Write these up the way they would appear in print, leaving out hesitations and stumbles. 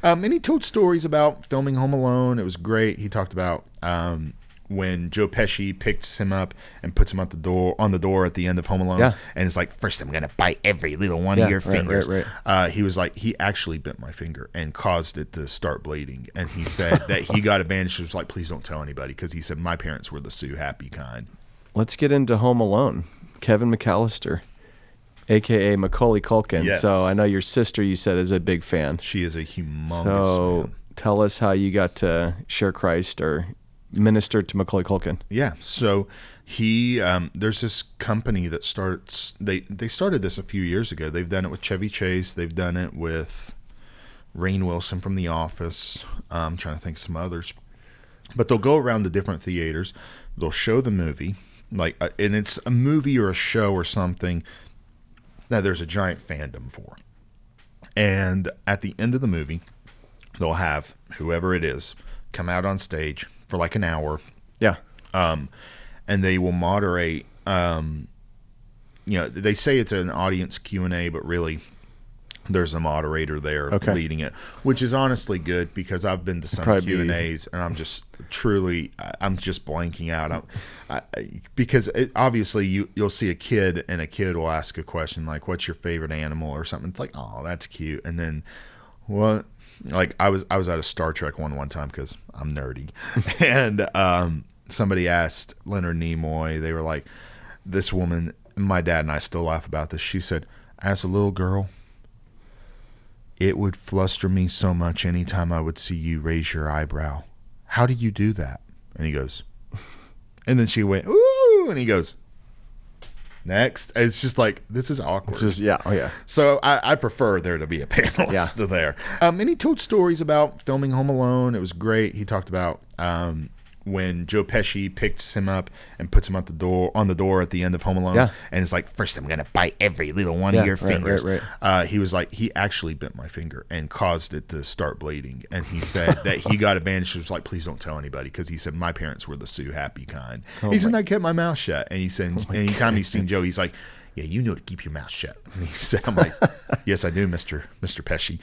And he told stories about filming Home Alone. It was great. He talked about when Joe Pesci picks him up and puts him on the door at the end of Home Alone. Yeah. And it's like, first I'm going to bite every little one of your fingers. Right. He was like, he actually bit my finger and caused it to start bleeding. And he said that he got a bandage. He was like, please don't tell anybody, because he said my parents were the Sue Happy kind. Let's get into Home Alone. Kevin McAllister, a.k.a. Macaulay Culkin. Yes. So I know your sister, you said, is a big fan. She is a humongous fan. Tell us how you got to share Christ or minister to Macaulay Culkin. Yeah. So he, there's this company that starts, they started this a few years ago. They've done it with Chevy Chase. They've done it with Rainn Wilson from The Office. I'm trying to think of some others. But they'll go around to different theaters. They'll show the movie. And it's a movie or a show or something that there's a giant fandom for. And at the end of the movie, they'll have whoever it is come out on stage for like an hour. Yeah. And they will moderate. They say it's an audience Q&A, but really there's a moderator there leading it, which is honestly good, because I've been to some Q&As and I'm just blanking out. Because obviously you'll see a kid and a kid will ask a question like, what's your favorite animal or something. It's like, oh, that's cute. And then what? Like I was at a Star Trek one time because I'm nerdy. And somebody asked Leonard Nimoy, they were like, this woman, my dad and I still laugh about this. She said, as a little girl, it would fluster me so much anytime I would see you raise your eyebrow. How do you do that? And he goes, and then she went, ooh, and he goes, next. It's just like, this is awkward. It's just, yeah. Oh, yeah. So I prefer there to be a panelist there. And he told stories about filming Home Alone. It was great. He talked about when Joe Pesci picks him up and puts him on the door at the end of Home Alone. Yeah. And it's like, first I'm going to bite every little one of your fingers. Right. He was like, he actually bit my finger and caused it to start bleeding. And he said that he got a bandage. He was like, please don't tell anybody, because he said my parents were the Sue Happy kind. He said, I kept my mouth shut. And he said, anytime he's seen Joe, he's like, yeah, you know to keep your mouth shut. And he said, I'm like, yes, I do, Mr. Pesci.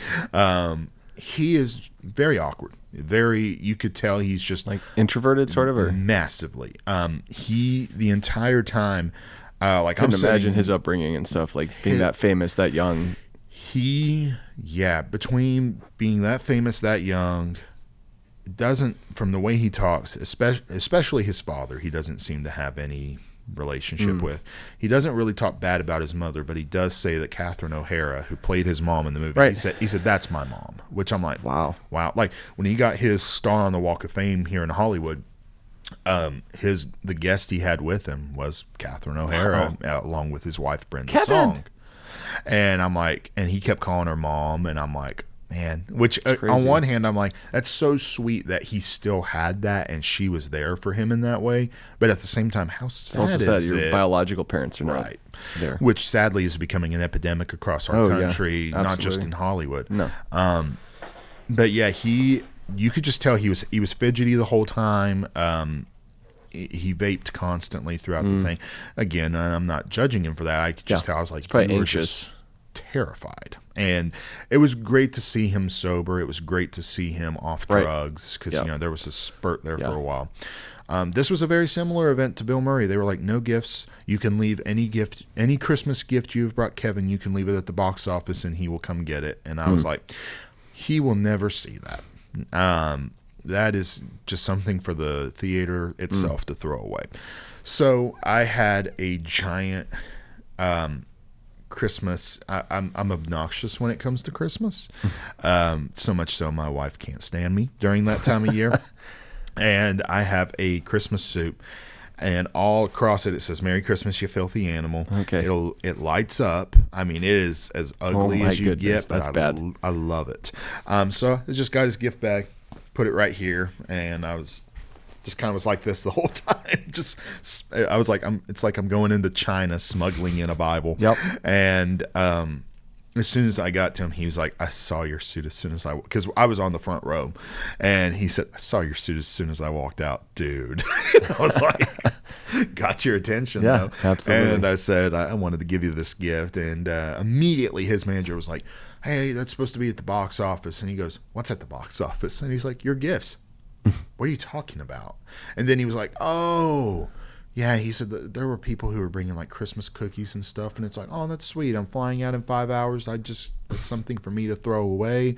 He is very awkward. You could tell he's just like introverted, sort of, or massively. The entire time, I couldn't imagine his upbringing and stuff, like being that famous, that young. Between being that famous, that young, doesn't, from the way he talks, especially his father, he doesn't seem to have any relationship with. He doesn't really talk bad about his mother, but he does say that Catherine O'Hara, who played his mom in the movie, he said that's my mom, which I'm like, wow. Like when he got his star on the Walk of Fame here in Hollywood, the guest he had with him was Catherine O'Hara, along with his wife Brenda Song. And I'm like, and he kept calling her mom, and I'm like, man, which on one hand, I'm like, that's so sweet that he still had that and she was there for him in that way. But at the same time, how sad it's also sad is your it? biological parents are not there. Which sadly is becoming an epidemic across our country, not just in Hollywood. No. But yeah, you could just tell he was fidgety the whole time. He vaped constantly throughout the thing. Again, I'm not judging him for that. I could just tell, I was like, probably anxious, terrified. And it was great to see him sober. It was great to see him off drugs, because there was a spurt there for a while. This was a very similar event to Bill Murray. They were like, no gifts. You can leave any Christmas gift you've brought Kevin, you can leave it at the box office and he will come get it. And I was like, he will never see that. That is just something for the theater itself to throw away. So I had a giant Christmas. I'm obnoxious when it comes to Christmas. So much so my wife can't stand me during that time of year. And I have a Christmas soup, and all across it says "Merry Christmas, you filthy animal." Okay. It lights up. I mean, it is as ugly as you get, but that's bad. I love it. So I just got his gift bag, put it right here, and I was just kind of was like this the whole time. I was like, it's like I'm going into China smuggling in a Bible. Yep. And as soon as I got to him, he was like, I saw your suit as soon as because I was on the front row, and he said, I saw your suit as soon as I walked out, dude. I was like, got your attention, though. Absolutely. And I said, I wanted to give you this gift, and immediately his manager was like, hey, that's supposed to be at the box office. And he goes, what's at the box office? And he's like, your gifts. What are you talking about? And then he was like, oh, yeah. He said that there were people who were bringing like Christmas cookies and stuff. And it's like, oh, that's sweet. I'm flying out in 5 hours. It's something for me to throw away.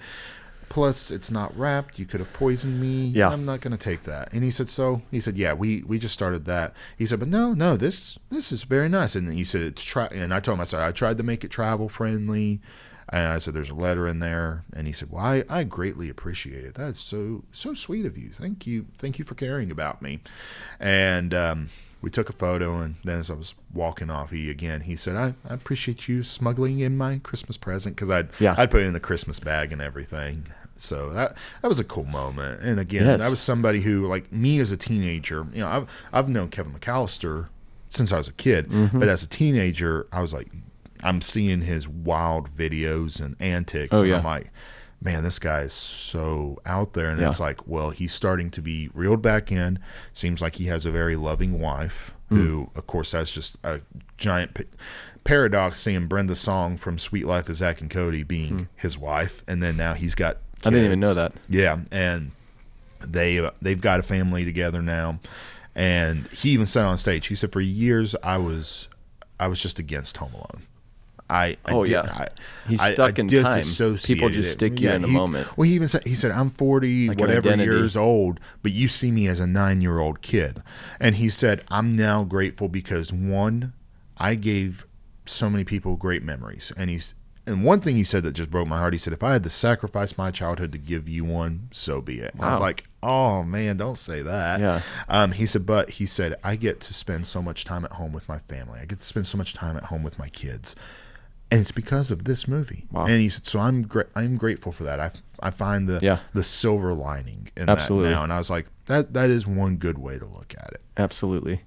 Plus, it's not wrapped. You could have poisoned me. Yeah. I'm not going to take that. And he said, yeah, we just started that. He said, but no, this is very nice. And he said, and I told him, I tried to make it travel friendly. And I said, there's a letter in there. And he said, well, I greatly appreciate it. That's so sweet of you. Thank you for caring about me. And we took a photo. And then as I was walking off, he said, I appreciate you smuggling in my Christmas present, because I'd put it in the Christmas bag and everything. So that was a cool moment. And again, that was somebody who, like me as a teenager, I've known Kevin McAllister since I was a kid. Mm-hmm. But as a teenager, I was like, I'm seeing his wild videos and antics, and I'm like, man, this guy is so out there. And it's like, well, he's starting to be reeled back in. Seems like he has a very loving wife who, of course, that's just a giant paradox, seeing Brenda Song from Sweet Life of Zack and Cody being his wife. And then now he's got kids. I didn't even know that. Yeah, and they've got a family together now. And he even said on stage, he said, for years I was just against Home Alone. He's stuck in time. People just stick you in a moment. Well, he said, I'm 40, like whatever years old, but you see me as a 9-year-old kid. And he said, I'm now grateful because, one, I gave so many people great memories. And one thing he said that just broke my heart, he said, if I had to sacrifice my childhood to give you one, so be it. Wow. I was like, oh man, don't say that. Yeah. He said, I get to spend so much time at home with my family. I get to spend so much time at home with my kids. And it's because of this movie. Wow. And he said, so I'm grateful for that. I find the silver lining in that now. And I was like, that is one good way to look at it. Absolutely.